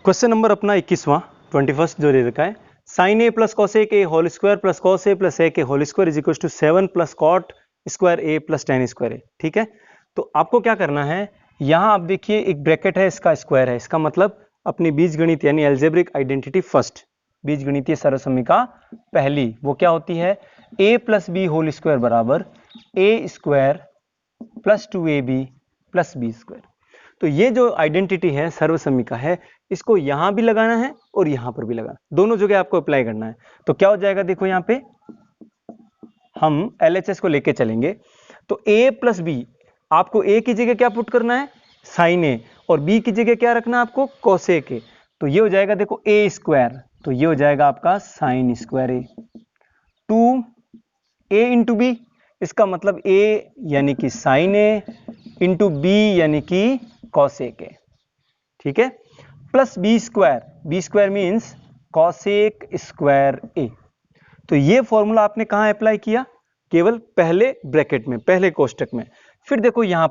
Question number अपना 21वां 21 जो दे रखा है, sine A plus cos A के whole square plus cos A plus A के whole square is equal to 7 plus cot square A plus tan square A. ठीक है, तो आपको क्या करना है, यहां आप देखिए एक ब्रैकेट है, इसका स्क्वायर है, इसका मतलब अपनी बीजगणित यानी एल्जेब्रिक आइडेंटिटी फर्स्ट, बीजगणितीय सर्वसमीका पहली, वो क्या होती है, A plus B whole square बराबर A square plus 2ab plus B square. तो ये जो आइडेंटिटी है, सर्वसमीका है, इसको यहां भी लगाना है और यहां पर भी लगाना, दोनों जगह आपको अप्लाई करना है। तो क्या हो जाएगा, देखो यहां पे हम LHS को लेके चलेंगे, तो a प्लस बी, आपको a की जगह क्या पुट करना है, साइन ए, और b की जगह क्या रखना है आपको, कोसेक ए। तो ये हो जाएगा देखो a स्क्वायर, तो ये हो जाएगा आपका साइन स्क्वायर ए, 2a इंटू बी, इसका मतलब a यानी कि साइन ए इंटू बी यानी कि कॉसेक ए। ठीक है, plus B square means cosec square A. तो ये फॉर्मूला आपने कहां अप्लाई किया, केवल पहले ब्रैकेट में, पहले कोष्टक में। फिर देखो यहां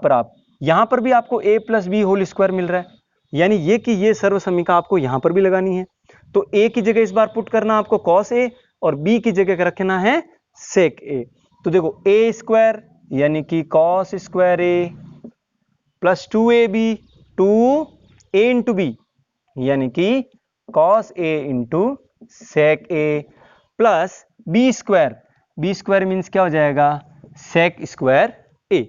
पर भी आपको a plus B whole square मिल रहा है, यानी ये कि ये सर्वसमीका आपको यहां पर भी लगानी है। तो a की जगह इस बार पुट करना आपको कॉस ए और b की जगह रखना है सेक ए। तो देखो a स्क्वायर यानी कि cos square A plus 2ab, 2a into B यानी कि cos A into sec A plus B square means क्या हो जाएगा, सेक स्क्वायर ए।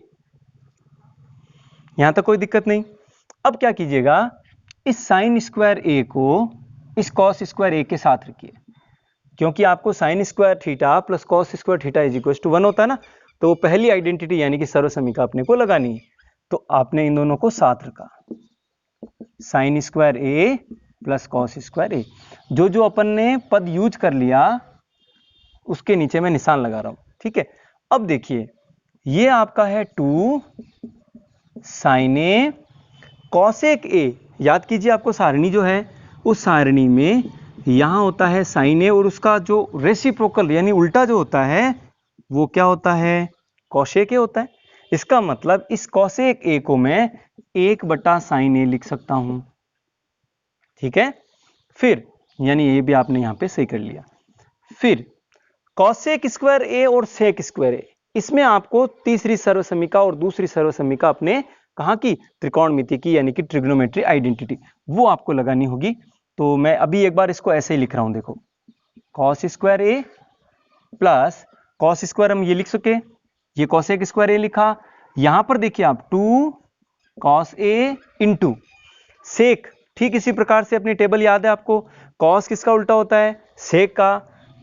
यहां तक कोई दिक्कत नहीं। अब क्या कीजिएगा, इस साइन स्क्वायर ए को इस कॉस स्क्वायर ए के साथ रखिए, क्योंकि आपको sine square theta plus cos square theta is equal to 1 होता है ना, तो पहली आइडेंटिटी यानी कि सर्वसमीका अपने को लगानी है। तो आपने इन दोनों को साथ रखा, sine square A plus cos square ए। जो जो अपन ने पद यूज कर लिया उसके नीचे मैं निशान लगा रहा हूं। ठीक है, अब देखिए ये आपका है 2 साइन ए कॉसेक ए। याद कीजिए आपको सारणी जो है, उस सारणी में यहां होता है साइन ए और उसका जो रेसिप्रोकल यानी उल्टा जो होता है वो क्या होता है, कॉसेक ए होता है। इसका मतलब इस कॉसेक ए को मैं 1 साइन ए लिख सकता हूं। ठीक है, फिर यानी ये भी आपने यहां पे सही कर लिया। फिर कॉसेक स्क्वायर ए और सेक स्क्वायर ए, इसमें आपको तीसरी सर्वसमीका और दूसरी सर्वसमीका अपने कहां की, त्रिकोणमिति की यानी कि ट्रिग्नोमेट्री आइडेंटिटी, वो आपको लगानी होगी। तो मैं अभी एक बार इसको ऐसे ही लिख रहा हूं, देखो cos square A plus cos square, हम ये लिख सके, ये कॉसेक स्क्वायर ए लिखा। यहां पर देखिए आप 2 कॉस ए इंटू सेक, ठीक इसी प्रकार से अपनी टेबल याद है आपको, कॉस किसका उल्टा होता है, सेक का।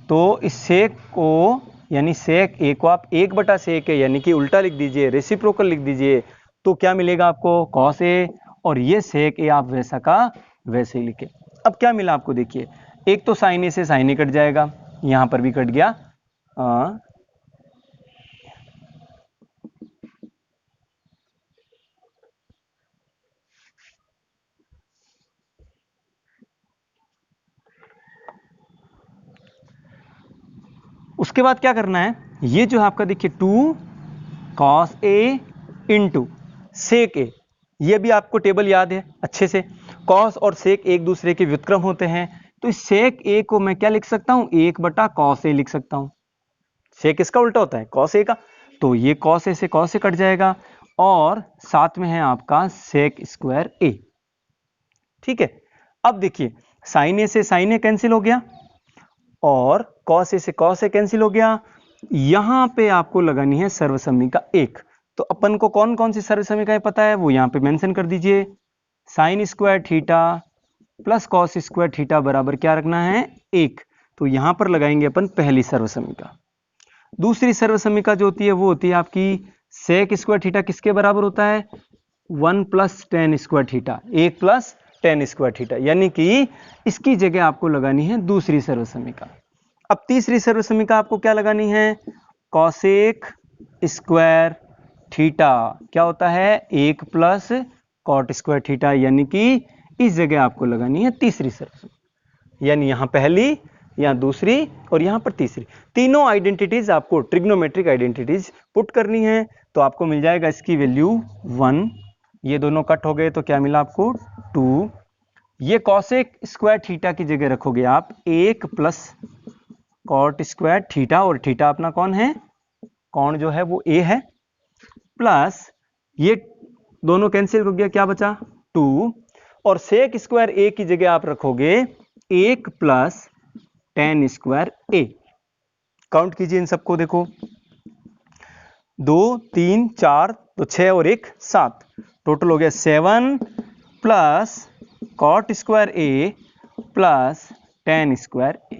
तो इस सेक को यानी सेक ए को आप 1/सेक ए यानी कि उल्टा लिख दीजिए, रेसिप्रोकल लिख दीजिए, तो क्या मिलेगा आपको, कॉस ए, और ये सेक ए आप वैसा का वैसे ही लिखे। अब क्या मिला आपको, देखिए एक तो साइन ए से साइन ए कट जाएगा, यहां पर भी कट गया, उसके बाद क्या करना है, ये जो आपका देखिए 2 कॉस ए इंटू सेक ए, ये भी आपको टेबल याद है अच्छे से, कॉस और सेक एक दूसरे के व्युत्क्रम होते हैं। तो इस सेक ए को मैं क्या लिख सकता हूं, 1/कॉस ए लिख सकता हूं। सेक इसका उल्टा होता है कॉस ए का, तो ये कॉस ए से कॉस ए कट जाएगा, और साथ में है आपका सेक स्क्वायर ए। ठीक है, अब देखिए साइन ए से साइन ए कैंसिल हो गया और कॉस ए से कॉस ए कैंसिल हो गया। यहां पे आपको लगानी है सर्वसमीका 1। तो अपन को कौन कौन सी सर्वसमीकाएं पता है वो यहां पे मेंशन कर दीजिए, sign square theta plus cos square theta बराबर क्या रखना है, 1। तो यहां पर लगाएंगे अपन पहली सर्वसमीका। दूसरी सर्वसमीका जो होती है वो होती है आपकी सेक स्क्वायर थीटा, किसके बराबर होता है, 1 + tan square theta, 1 + tan square theta, यानी कि इसकी जगह आपको लगानी है दूसरी सर्वसमीका। अब तीसरी सर्वसमीका आपको क्या लगानी है, कॉसेक स्क्वायर थीटा क्या होता है, 1 + कॉट स्क्वायर थीटा, यानी कि इस जगह आपको लगानी है तीसरी सर्वसमीका। यानी यहां पहली, यहां दूसरी और यहां पर तीसरी, तीनों आइडेंटिटीज आपको ट्रिग्नोमेट्रिक आइडेंटिटीज पुट करनी है। तो आपको मिल जाएगा इसकी वैल्यू 1, ये दोनों कट हो गए तो क्या मिला आपको 2, ये कॉसेक स्क्वायर थीटा की जगह रखोगे आप 1 प्लस कॉट स्क्वायर थीटा, और थीटा अपना कौन है, कौन जो है वो ए है, प्लस ये दोनों कैंसिल हो गया, क्या बचा 2, और सेक स्क्वायर ए की जगह आप रखोगे 1 प्लस tan स्क्वायर ए। काउंट कीजिए इन सबको, देखो 2 3 4 तो 6 और 1 7, टोटल हो गया 7 plus cot square A plus tan square A.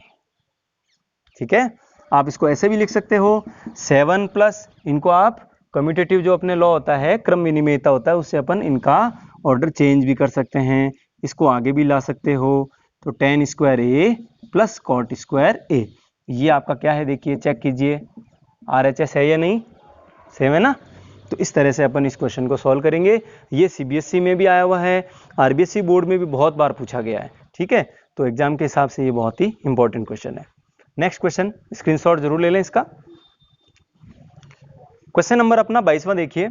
ठीक है, आप इसको ऐसे भी लिख सकते हो 7 प्लस, इनको आप कम्यूटेटिव जो अपने लॉ होता है, क्रम विनिमेयता होता है, उससे अपन इनका ऑर्डर चेंज भी कर सकते हैं, इसको आगे भी ला सकते हो। तो tan square A plus cot square ए, ये आपका क्या है देखिए, चेक कीजिए RHS है या नहीं, सेम है ना। तो इस तरह से अपन इस क्वेश्चन को सॉल्व करेंगे। ये CBSE में भी आया हुआ है, RBSE बोर्ड में भी बहुत बार पूछा गया है। ठीक है, तो एग्जाम के हिसाब से ये बहुत ही इंपॉर्टेंट क्वेश्चन है। नेक्स्ट क्वेश्चन स्क्रीनशॉट जरूर ले लें इसका। क्वेश्चन नंबर अपना 22वां देखिए,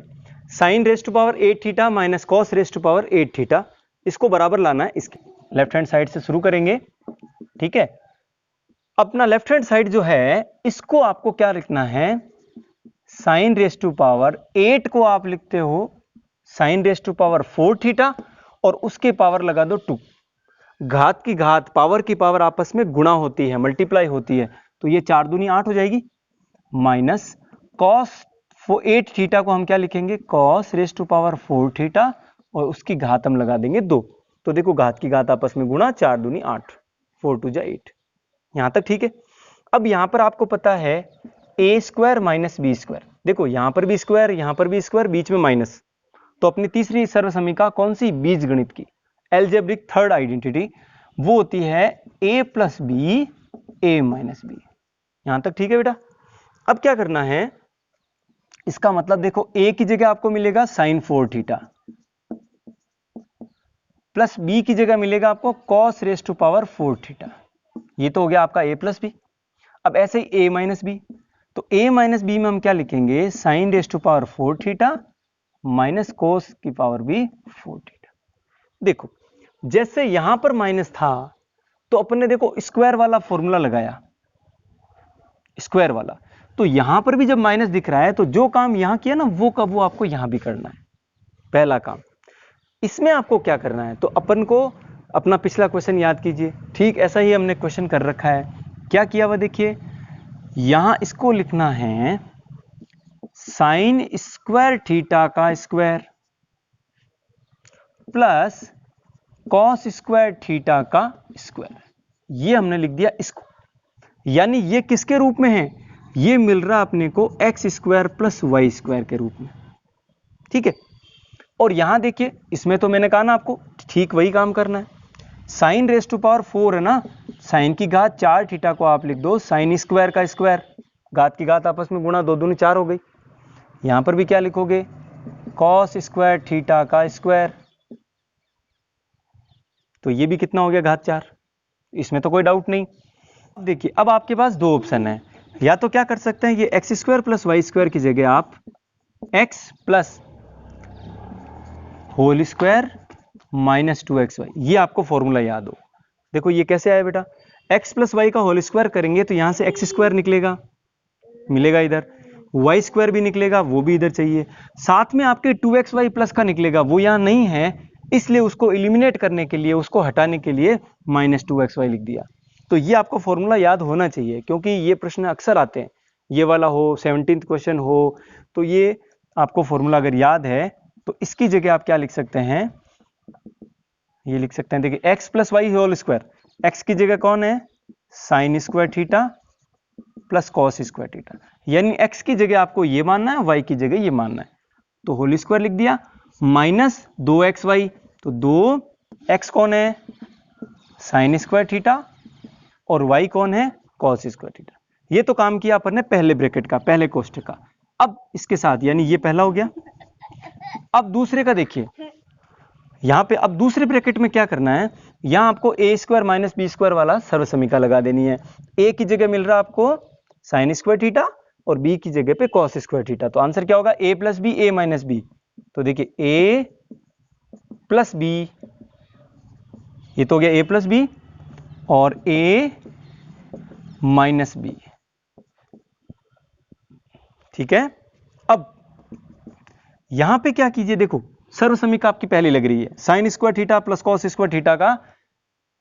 sine raise to power 8 theta minus cos raise to power 8 theta, इसको बराबर लाना है। इसके लेफ्ट हैंड साइड से शुरू करेंगे। ठीक है, अपना लेफ्ट हैंड साइड जो है इसको आपको क्या लिखना है, साइन रेस टू पावर 8 को आप लिखते हो sine raise to power 4 theta, और उसके पावर लगा दो 2। घात की घात, पावर की पावर आपस में गुणा होती है, मल्टीप्लाई होती है, तो ये 4 दूनी 8 हो जाएगी, माइनस कॉस 8 थीटा को हम क्या लिखेंगे, cos raise to power 4 theta, और उसकी घात हम लगा देंगे 2। तो देखो घात की घात आपस में गुणा, 4 दूनी 8, 4 2 जा 8, यहां तक ठीक है। अब यहां पर आपको पता है ए स्क्वायर माइनस बी स्क्वायर, देखो यहां पर भी स्क्वायर, यहां पर भी स्क्वायर, बीच में माइनस, तो अपनी तीसरी सर्वसमीका कौन सी, बीजगणित की एल्जेब्रिक थर्ड आइडेंटिटी, वो होती है a plus B A minus B. यहां तक ठीक है बेटा। अब क्या करना है, इसका मतलब देखो a की जगह आपको मिलेगा साइन 4 थीटा, प्लस b की जगह मिलेगा आपको cos raise to power 4 theta, ये तो हो गया आपका a प्लस बी। अब ऐसे ही a माइनस बी, तो a माइनस बी में हम क्या लिखेंगे, sine raise to power 4 theta minus cos की पावर भी 4 थीटा। देखो जैसे यहां पर माइनस था तो अपन ने देखो स्क्वायर वाला फॉर्मूला लगाया, स्क्वायर वाला, तो यहां पर भी जब माइनस दिख रहा है तो जो काम यहां किया ना वो का वो आपको यहां भी करना है, पहला काम। इसमें आपको क्या करना है, तो अपन को अपना पिछला क्वेश्चन याद कीजिए, ठीक ऐसा ही हमने क्वेश्चन कर रखा है। क्या किया हुआ देखिए, यहां इसको लिखना है साइन स्क्वायर थीटा का square plus cos square theta का स्क्वायर, ये हमने लिख दिया इसको। यानी ये किसके रूप में है, ये मिल रहा अपने को x square plus y square के रूप में। ठीक है, और यहां देखिए इसमें तो मैंने कहा ना आपको ठीक वही काम करना है, साइन रेस टू पावर 4 है ना, साइन की घात 4 थीटा को आप लिख दो साइन स्क्वायर का स्क्वायर, घात की घात आपस में गुणा, 2 दूनी 4 हो गई। यहां पर भी क्या लिखोगे, कॉस स्क्वायर थीटा का स्क्वायर, तो ये भी कितना हो गया, घात 4, इसमें तो कोई डाउट नहीं। देखिए अब आपके पास दो ऑप्शन है, या तो क्या कर सकते हैं, ये x square plus y square की जगह आप x plus whole square minus 2xy, ये आपको फॉर्मूला याद हो। देखो ये कैसे आया बेटा, एक्स प्लस वाई का होल स्क्वायर करेंगे तो यहां से एक्स स्क्वायर निकलेगा, मिलेगा इधर, वाई स्क्वायर भी निकलेगा, वो भी इधर चाहिए, साथ में आपके 2xy प्लस का निकलेगा, वो यहां नहीं है, इसलिए उसको एलिमिनेट करने के लिए, उसको हटाने के लिए माइनस 2xy लिख दिया। तो ये आपको फॉर्मूला याद होना चाहिए, क्योंकि ये प्रश्न अक्सर आते हैं, ये वाला हो 17th क्वेश्चन हो, तो ये आपको फॉर्मूला अगर याद है तो इसकी जगह आप क्या लिख सकते हैं, ये लिख सकते हैं, देखिए x plus y whole square, x की जगह कौन है, sine square theta plus cos square theta, यानी एक्स की जगह आपको ये मानना है, वाई की जगह ये मानना है, तो होल स्क्वायर लिख दिया, माइनस 2xy, तो 2x कौन है, साइन स्क्वायर थीटा, और y कौन है, कॉस स्क्वायर थीटा। ये तो काम किया अपन ने पहले ब्रैकेट का, पहले कोष्ठक का। अब इसके साथ यानी ये पहला हो गया, अब दूसरे का देखिए, यहां पे अब दूसरे ब्रैकेट में क्या करना है, यहां आपको ए स्क्वायर माइनस बी स्क्वायर वाला सर्वसमीका लगा देनी है। ए की जगह मिल रहा आपको साइन स्क्वायर थीटा, और बी की जगह पे कॉस स्क्वायर थीटा, तो आंसर क्या होगा, ए plus B A minus B. तो देखिए ए प्लस बी ये तो हो गया a प्लस बी और a माइनस बी। ठीक है, अब यहां पे क्या कीजिए, देखो सर्व समीकरण आपकी पहले लग रही है, sine square theta plus cos square theta का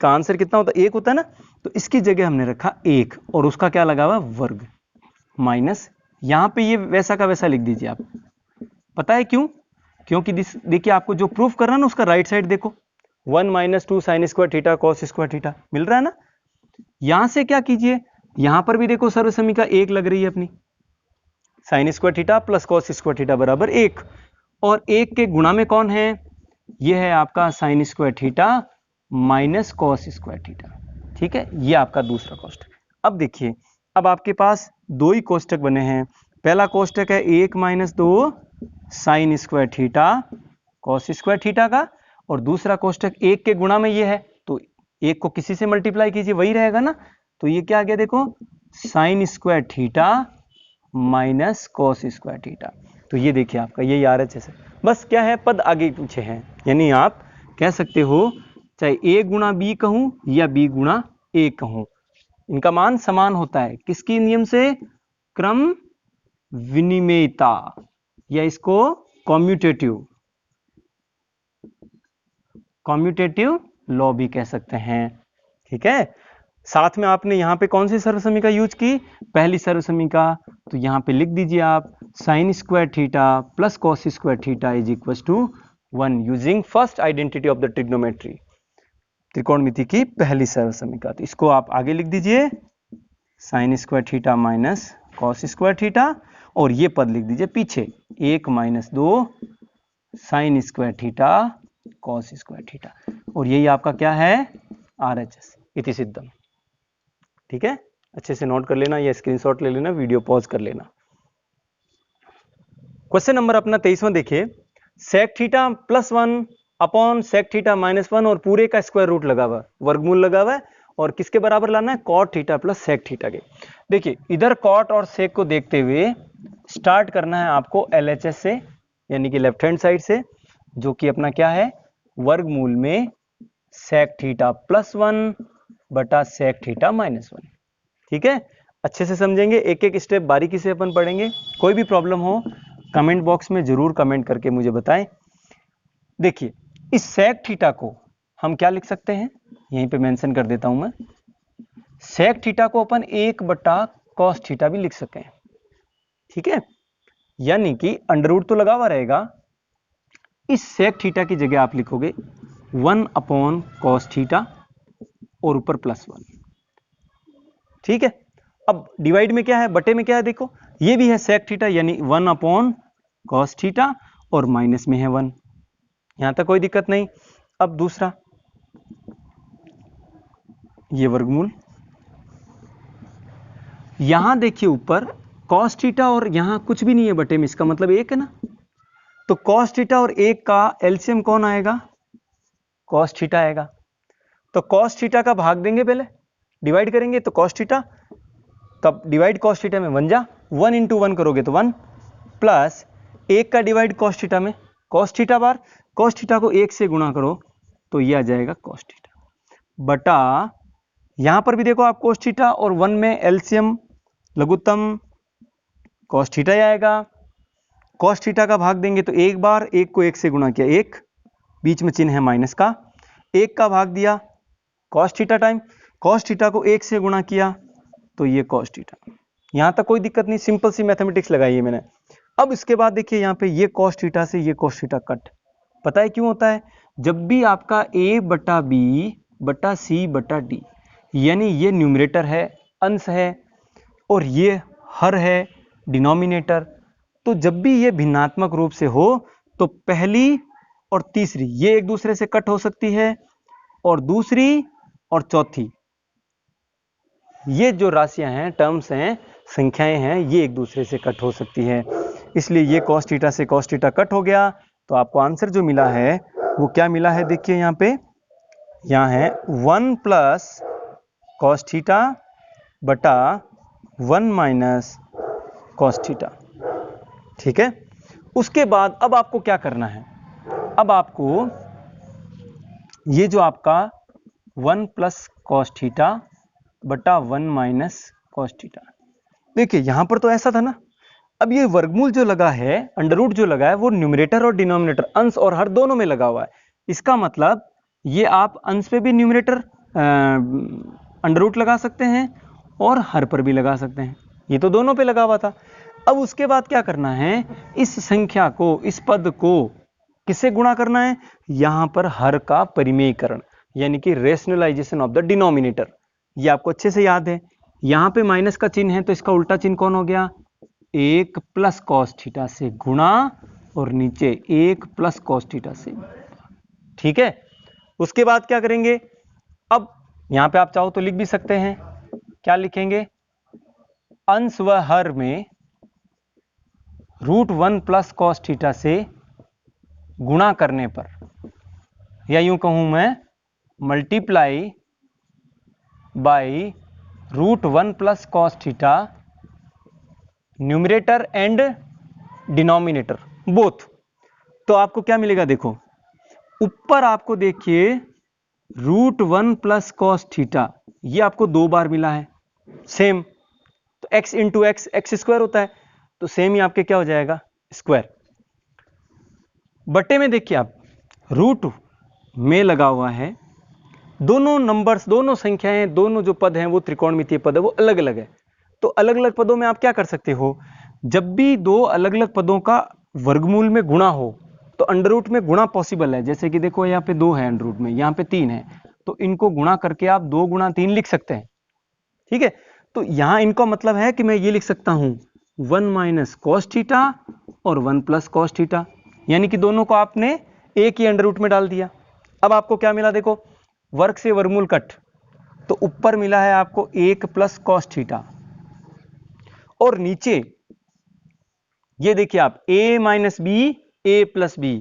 आंसर कितना होता है, 1 होता है ना, तो इसकी जगह हमने रखा 1 और उसका क्या लगा हुआ वर्ग माइनस, यहां पे ये वैसा का वैसा लिख दीजिए आप। पता है क्यों? क्योंकि देखिए आपको जो प्रूफ कर रहा है ना उसका राइट साइड देखो, 1 minus 2 sine square theta cos square theta मिल रहा है ना। यहां से क्या कीजिए, यहां पर भी देखो सर्व समीकरण 1 लग रही है अपनी, sign square theta plus cos square theta बराबर 1, और 1 के गुणा में कौन है, ये है आपका sign square theta minus cos square theta. ठीक है, ये आपका दूसरा कोष्टक। अब देखिए, अब आपके पास दो ही कोष्टक बने हैं, पहला कोष्टक है 1 minus 2 sine square theta cos square theta का, और दूसरा कोष्टक 1 के गुणा में ये है, तो 1 को किसी से मल्टीप्लाई कीजिए वही रहेगा ना, तो ये क्या आ गया देखो, sign square theta minus cos square theta. तो ये देखिए आपका ये RHS है, बस क्या है पद आगे पीछे हैं, यानी आप कह सकते हो चाहे a गुणा b कहूं या b गुणा a कहूं, इनका मान समान होता है, किसकी नियम से, क्रम विनिमेयता, या इसको कॉम्यूटेटिव लॉ भी कह सकते हैं। ठीक है, साथ में आपने यहां पे कौन सी सर्व समीकरण यूज की, पहली सर्व समीकरण, तो यहां पे लिख दीजिए आप sine square theta plus cos square theta is equal to 1 using first identity of the trigonometry, त्रिकोणमिति की पहली सर्व समीकरण। तो इसको आप आगे लिख दीजिए sign square theta minus cos square theta, और ये पद लिख दीजिए पीछे 1 minus 2 sine square theta cos square theta, और यही आपका क्या है RHS इति सिद्धम। ठीक है, अच्छे से नोट कर लेना या स्क्रीनशॉट ले लेना, वीडियो पॉज कर लेना। क्वेश्चन नंबर अपना 23वां देखिए, sec theta plus 1 upon sec theta minus 1 और पूरे का स्क्वायर रूट लगा हुआ, वर्गमूल लगा हुआ है, और किसके बराबर लाना है, cot theta plus sec theta के। देखिए इधर कॉट और सेक को देखते हुए स्टार्ट करना है आपको LHS से, यानी कि लेफ्ट हैंड साइड से, जो कि अपना क्या है, वर्गमूल में सेक थीटा प्लस 1 बटा सेक थीटा माइनस 1। ठीक है, अच्छे से समझेंगे, एक एक स्टेप बारीकी से अपन पढ़ेंगे, कोई भी प्रॉब्लम हो कमेंट बॉक्स में जरूर कमेंट करके मुझे बताएं। देखिए इस सेक थीटा को हम क्या लिख सकते हैं, यहीं पे मेंशन कर देता हूं मैं, सेक थीटा को अपन 1 बटा कॉस थीटा भी लिख सकें। ठीक है, यानी कि अंडर रूट तो लगा हुआ रहेगा, इस सेक थीटा की जगह आप लिखोगे 1 अपॉन कॉस थीटा और ऊपर प्लस 1। ठीक है, अब डिवाइड में क्या है, बटे में क्या है, देखो ये भी है सेक थीटा, यानी 1 अपॉन कॉस थीटा और माइनस में है 1, यहां तक कोई दिक्कत नहीं। अब दूसरा ये वर्गमूल, यहां देखिए ऊपर कॉस थीटा और यहां कुछ भी नहीं है बटे में, इसका मतलब 1 है ना, तो कॉस थीटा और 1 का एलसीएम कौन आएगा, कॉस थीटा आएगा, तो कॉस थीटा का भाग देंगे, पहले डिवाइड करेंगे तो कॉस थीटा, तब डिवाइड कॉस थीटा में 1 जा 1 इंटू 1 करोगे तो 1 प्लस 1 का डिवाइड कॉस थीटा में कॉस थीटा बार, कॉस थीटा को 1 से गुणा करो तो ये आ जाएगा कॉस थीटा बटा, यहां पर भी देखो आप कॉस थीटा और 1 में एलसीएम लघुत्तम कॉस थीटा आएगा, कॉस थीटा का भाग देंगे तो एक बार, 1 को 1 से गुणा किया 1, बीच में चिन्ह है माइनस का, 1 का भाग दिया cos theta time, cos theta को 1 से गुणा किया तो ये कॉस थीटा। यहां तक कोई दिक्कत नहीं, सिंपल सी मैथमेटिक्स लगाई है मैंने। अब इसके बाद देखिए यहां पे ये कॉस थीटा से ये कॉस थीटा कट, पता है क्यों होता है, जब भी आपका a बटा b बटा c बटा d, यानी ये न्यूमरेटर है, अंश है, और ये हर है, डिनोमिनेटर, तो जब भी ये भिन्नात्मक रूप से हो तो पहली और तीसरी ये एक दूसरे से कट हो सकती है, और दूसरी और चौथी ये जो राशियां हैं, टर्म्स हैं, संख्याएं हैं, ये एक दूसरे से कट हो सकती है, इसलिए ये कॉस थीटा से कॉस थीटा कट हो गया, तो आपको आंसर जो मिला है वो क्या मिला है, देखिए यहां पे, यहां है 1 प्लस कॉस थीटा बटा 1 माइनस कॉस थीटा। ठीक है, उसके बाद अब आपको क्या करना है, अब आपको ये जो आपका 1 प्लस कॉस थीटा बटा 1 माइनस कॉस थीटा। देखिए यहां पर तो ऐसा था ना, अब ये वर्गमूल जो लगा है, अंडर रूट जो लगा है, वो न्यूमरेटर और डिनोमिनेटर, अंश और हर दोनों में लगा हुआ है। इसका मतलब ये आप अंश पे भी न्यूमरेटर अंडर रूट लगा सकते हैं और हर पर भी लगा सकते हैं। ये तो दोनों पे लगा हुआ था। अब उसके बाद क्या करना है, इस संख्या को, इस पद को किससे गुणा करना है, यहां पर हर का परिमेयकरण, यानी कि रेशनलाइजेशन ऑफ द डिनोमिनेटर। ये आपको अच्छे से याद है। यहां पे माइनस का चिन्ह है तो इसका उल्टा चिन्ह कौन हो गया, 1 प्लस कॉस थीटा से गुणा और नीचे 1 प्लस कॉस थीटा से। ठीक है, उसके बाद क्या करेंगे, अब यहां पे आप चाहो तो लिख भी सकते हैं, क्या लिखेंगे, अंश व हर में √1 प्लस कॉस थीटा से गुणा करने पर, या यूं कहूं मैं multiply by √1 plus cos theta numerator and denominator both. तो आपको क्या मिलेगा, देखो ऊपर आपको देखिए √1 प्लस कॉस थीटा, ये आपको 2 बार मिला है सेम, तो x into x x square होता है, तो सेम ही आपके क्या हो जाएगा, स्क्वायर। बटे में देखिए आप रूट में लगा हुआ है, दोनों नंबर्स, दोनों संख्याएं, दोनों जो पद हैं वो त्रिकोणमितीय पद है, वो अलग अलग है। तो अलग अलग पदों में आप क्या कर सकते हो, जब भी दो अलग अलग पदों का वर्गमूल में गुणा हो तो अंडर रूट में गुणा पॉसिबल है। जैसे कि देखो यहाँ पे 2 है अंडर रूट में, यहाँ पे 3 है, तो इनको गुणा करके आप 2 गुणा 3 लिख सकते हैं। ठीक है, तो यहां इनको मतलब है कि मैं ये लिख सकता हूं 1 माइनस कॉस थीटा और 1 प्लस कॉस थीटा, यानी कि दोनों को आपने एक ही अंडर रूट में डाल दिया। अब आपको क्या मिला, देखो वर्ग से वर्गमूल कट, तो ऊपर मिला है आपको 1 प्लस कॉस थीटा, और नीचे ये देखिए आप a minus b a plus b,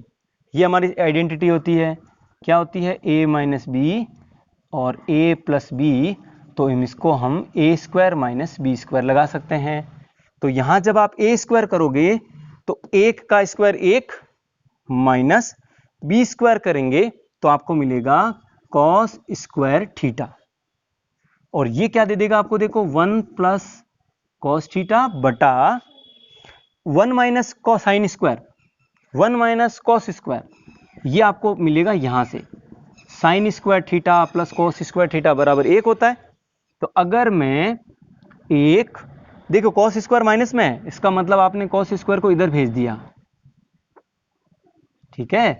ये हमारी आइडेंटिटी होती है, क्या होती है, a माइनस बी और a प्लस बी, तो इसको हम a square minus b square लगा सकते हैं। तो यहां जब आप a स्क्वायर करोगे तो 1 का स्क्वायर 1 माइनस बी स्क्वायर करेंगे तो आपको मिलेगा कॉस स्क्वायर थीटा, और ये क्या दे देगा आपको, देखो 1 प्लस कॉस थीटा बटा 1 minus cosine square, 1 minus cos square, ये आपको मिलेगा यहां से sign square theta plus cos square theta बराबर 1 होता है। तो अगर मैं एक, देखो कॉस स्क्वायर माइनस में है, इसका मतलब आपने कॉस स्क्वायर को इधर भेज दिया। ठीक है,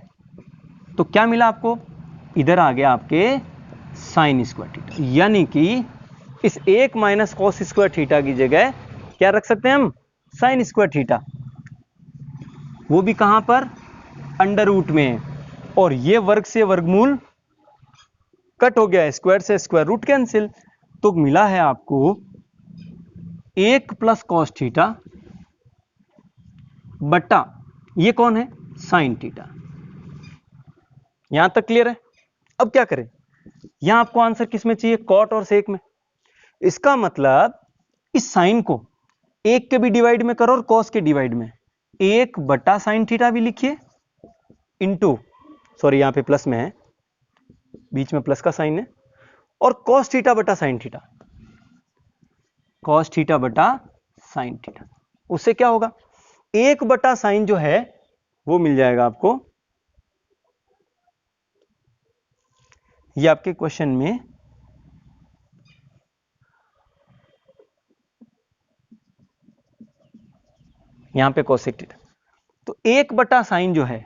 तो क्या मिला आपको, इधर आ गया आपके साइन स्क्वायर थीटा, यानी कि इस 1 माइनस कॉस स्क्वायर थीटा की जगह क्या रख सकते हैं हम, साइन स्क्वायर थीटा, वो भी कहां पर, अंडर रूट में। और ये वर्ग से वर्गमूल कट हो गया है, स्क्वायर से स्क्वायर रूट कैंसिल, तो मिला है आपको 1 प्लस कॉस थीटा बटा, ये कौन है, साइन थीटा। यहां तक क्लियर है। अब क्या करें, यहां आपको आंसर किस में चाहिए, कॉट और सेक में। इसका मतलब इस साइन को 1 के भी डिवाइड में करो और कॉस के डिवाइड में, 1 बटा साइन थीटा भी लिखिए, इंटू, सॉरी यहां पे प्लस में है, बीच में प्लस का साइन है, और कॉस थीटा बटा साइन थीटा, कॉस थीटा बटा साइन थीटा। उससे क्या होगा, 1 बटा साइन जो है वो मिल जाएगा आपको, ये आपके क्वेश्चन में यहां पे कोसेक थीटा, तो 1 बटा साइन जो है,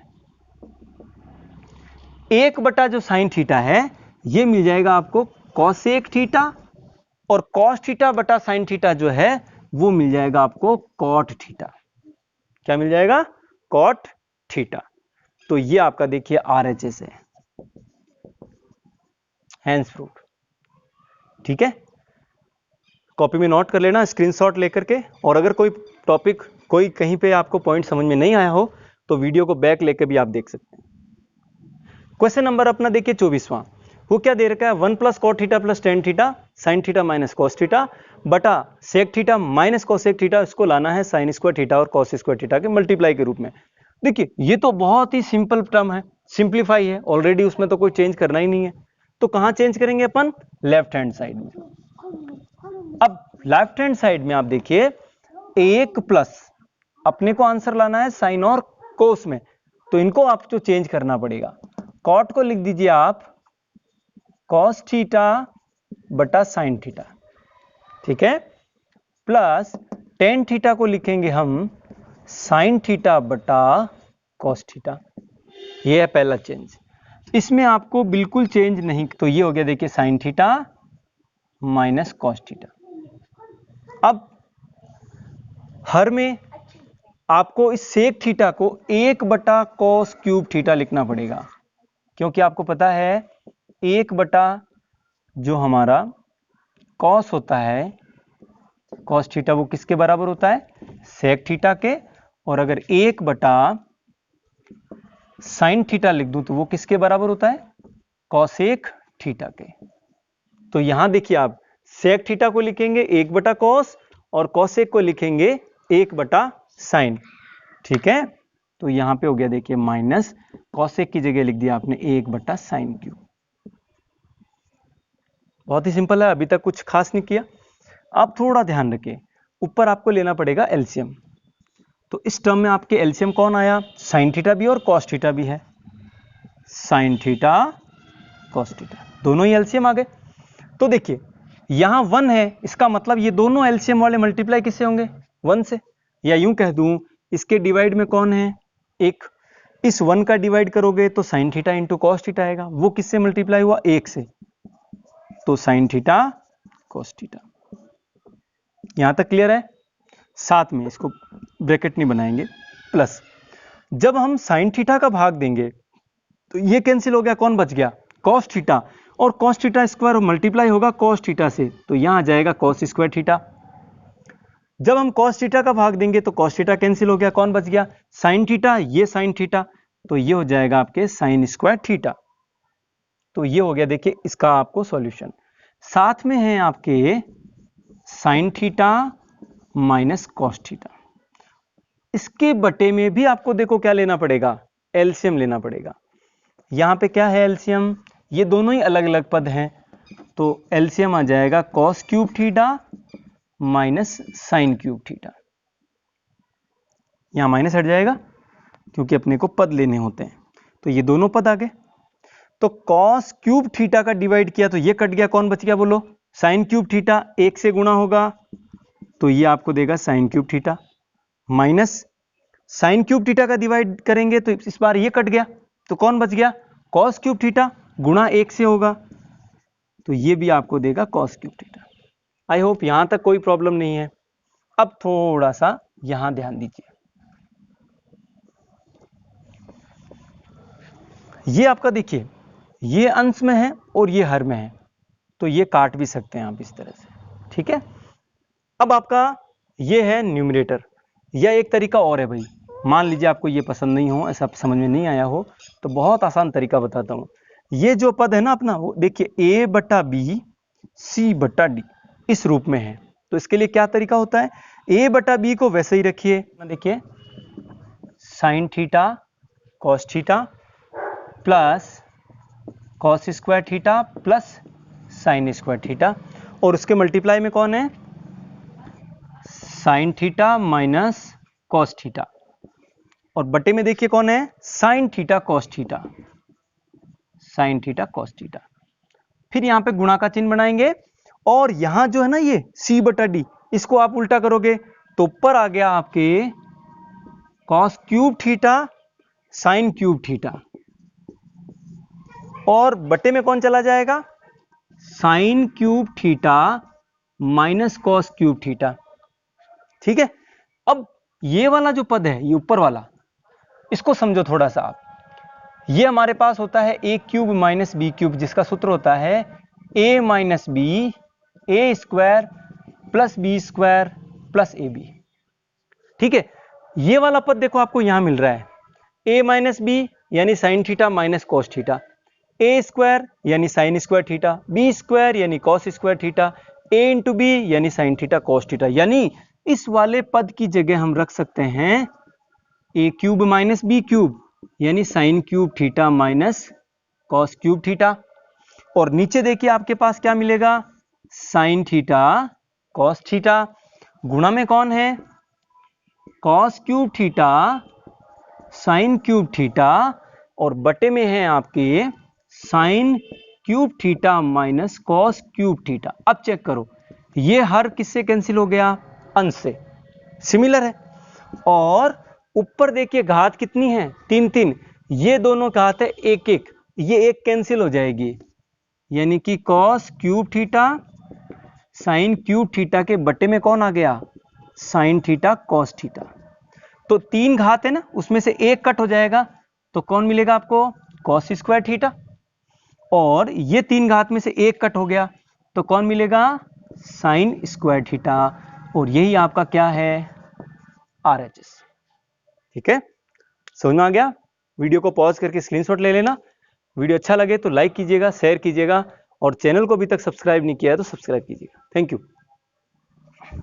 1 बटा जो साइन थीटा है ये मिल जाएगा आपको कोसेक थीटा, और कॉस थीटा बटा साइन थीटा जो है वो मिल जाएगा आपको कॉट थीटा। क्या मिल जाएगा, कॉट थीटा। तो ये आपका देखिए RHS है, हैंस प्रूफ। ठीक है, कॉपी में नोट कर लेना स्क्रीनशॉट लेकर के, और अगर कोई टॉपिक, कोई कहीं पे आपको पॉइंट समझ में नहीं आया हो तो वीडियो को बैक लेकर भी आप देख सकते हैं। क्वेश्चन नंबर अपना देखिए 24वां, वो क्या दे रखा है, 1 plus cot theta plus tan theta sine theta minus cos theta बटा sec theta minus cosec theta, इसको लाना है साइन स्क्वायर थीटा और कॉस स्क्वायर थीटा के मल्टीप्लाई के रूप में। देखिए ये तो बहुत ही सिंपल टर्म है, सिंप्लीफाई है ऑलरेडी, उसमें तो कोई चेंज करना ही नहीं है। तो कहां चेंज करेंगे अपन? लेफ्ट हैंड साइड में। अब लेफ्ट हैंड साइड में आप देखिए 1 प्लस अपने को आंसर लाना है साइन और कोस में, तो इनको आपको चेंज करना पड़ेगा। कॉट को लिख दीजिए आप कॉस थीटा बटा साइन थीटा, ठीक है, प्लस टेन थीटा को लिखेंगे हम साइन थीटा बटा कॉस थीटा। ये है पहला चेंज। इसमें आपको बिल्कुल चेंज नहीं, तो ये हो गया देखिए sign theta minus cos theta. अब हर में आपको इस सेक थीटा को 1 बटा कॉस क्यूब थीटा लिखना पड़ेगा, क्योंकि आपको पता है 1 बटा जो हमारा कॉस होता है, कॉस थीटा, वो किसके बराबर होता है? सेक थीटा के। और अगर 1 बटा साइन थीटा लिख दूं तो वो किसके बराबर होता है? कॉसेक थीटा के। तो यहां देखिए आप सेक थीटा को लिखेंगे 1 बटा कॉस और कॉसेक को लिखेंगे 1 बटा साइन, ठीक है। तो यहां पे हो गया देखिए माइनस, कॉसेक की जगह लिख दिया आपने 1 बटा साइन क्यूब। बहुत ही सिंपल है, अभी तक कुछ खास नहीं किया। आप थोड़ा ध्यान रखें, ऊपर आपको लेना पड़ेगा एलसीएम। तो इस टर्म में आपके एलसीएम कौन आया? साइन थीटा भी और कॉस थीटा भी है। साइन थीटा कॉस थीटा दोनों ही एलसीएम आ गए। तो देखिए यहां 1 है, इसका मतलब ये दोनों एलसीएम वाले मल्टीप्लाई किससे होंगे? 1 से। या यूं कह दूं इसके डिवाइड में कौन है? 1। इस 1 का डिवाइड करोगे तो sine theta into cos theta आएगा, वो किससे मल्टीप्लाई हुआ? 1 से। तो साइन थीटा कॉस थीटा। यहां तक क्लियर है? साथ में इसको ब्रैकेट नहीं बनाएंगे, प्लस जब हम साइन थीटा का भाग देंगे तो ये कैंसिल हो गया, कौन बच गया? Cos theta. और कॉस थीटा स्क्वायर मल्टीप्लाई होगा कॉस थीटा से, तो यहां आ जाएगा कॉस स्क्वायर थीटा। जब हम कॉस थीटा का भाग देंगे तो कॉस थीटा कैंसिल हो गया, कौन बच गया? साइन थीटा, ये साइन थीटा, तो ये हो जाएगा आपके साइन स्क्वायर थीटा। तो ये हो गया देखिए इसका आपको सॉल्यूशन। साथ में है आपके sign theta minus cos theta. इसके बटे में भी आपको देखो क्या लेना पड़ेगा? एलसीएम लेना पड़ेगा। यहां पे क्या है एलसीएम? ये दोनों ही अलग अलग पद हैं, तो एलसीएम आ जाएगा cos cube theta minus sign cube theta. यहां माइनस हट जाएगा क्योंकि अपने को पद लेने होते हैं, तो ये दोनों पद आ गए। तो कॉस क्यूब थीटा का डिवाइड किया तो ये कट गया, कौन बच गया बोलो? Sign cube theta. 1 से गुणा होगा तो ये आपको देगा sign cube theta, minus sign cube theta का डिवाइड करेंगे तो इस बार ये कट गया, तो कौन बच गया? कॉस क्यूब थीटा, गुणा 1 से होगा तो ये भी आपको देगा cos cube theta. I hope यहां तक कोई प्रॉब्लम नहीं है। अब थोड़ा सा यहां ध्यान दीजिए, ये आपका देखिए ये अंश में है और ये हर में है, तो ये काट भी सकते हैं आप इस तरह से, ठीक है। अब आपका ये है न्यूमरेटर, या एक तरीका और है भाई, मान लीजिए आपको ये पसंद नहीं हो, ऐसा समझ में नहीं आया हो, तो बहुत आसान तरीका बताता हूं। ये जो पद है ना अपना, वो देखिए a बटा बी सी बटा डी इस रूप में है। तो इसके लिए क्या तरीका होता है? a बटा बी को वैसे ही रखिए, देखिए sign theta cos theta plus cos square theta plus sign square theta, और उसके मल्टीप्लाई में कौन है? Sign theta minus cos theta, और बटे में देखिए कौन है? Sign theta cos theta, sine theta cos theta. फिर यहां पे गुणा का चिन्ह बनाएंगे, और यहां जो है ना ये c बटा डी, इसको आप उल्टा करोगे तो ऊपर आ गया आपके cos cube theta sine cube theta, और बटे में कौन चला जाएगा? Sign cube theta minus cos cube theta, ठीक है। अब ये वाला जो पद है, ये ऊपर वाला, इसको समझो थोड़ा सा आप। ये हमारे पास होता है a cube minus B cube, जिसका सूत्र होता है a minus b a square plus B square plus a b, ठीक है। ये वाला पद देखो आपको यहां मिल रहा है, a माइनस बी यानी sine theta minus cos theta, A square यानी sine square theta, B square यानी cos square theta, a into B यानी साइन थीटा कॉस थीटा। यानी इस वाले पद की जगह हम रख सकते हैं a cube minus B cube यानी sine cube theta minus cos cube theta. और नीचे देखिए आपके पास क्या मिलेगा, साइन थीटा कॉस थीटा, गुणा में कौन है, cos cube theta sine cube theta, और बटे में है आपके sign cube theta minus cos cube theta. अब चेक करो, ये हर किससे कैंसिल हो गया, अंश से, सिमिलर है। और ऊपर देखिए घात कितनी है, 3 3, ये दोनों घात है 1 1, ये एक कैंसिल हो जाएगी, यानी कि cos cube theta sine cube theta के बटे में कौन आ गया, साइन थीटा कॉस थीटा। तो 3 घात है ना, उसमें से एक कट हो जाएगा, तो कौन मिलेगा आपको, कॉस स्क्वायर थीटा। और ये 3 घात में से एक कट हो गया, तो कौन मिलेगा, साइन स्क्वायर थीटा। और यही आपका क्या है, RHS। ठीक है, समझ में आ गया। वीडियो को पॉज करके स्क्रीनशॉट ले लेना। वीडियो अच्छा लगे तो लाइक कीजिएगा, शेयर कीजिएगा, और चैनल को अभी तक सब्सक्राइब नहीं किया है तो सब्सक्राइब कीजिएगा। Thank you.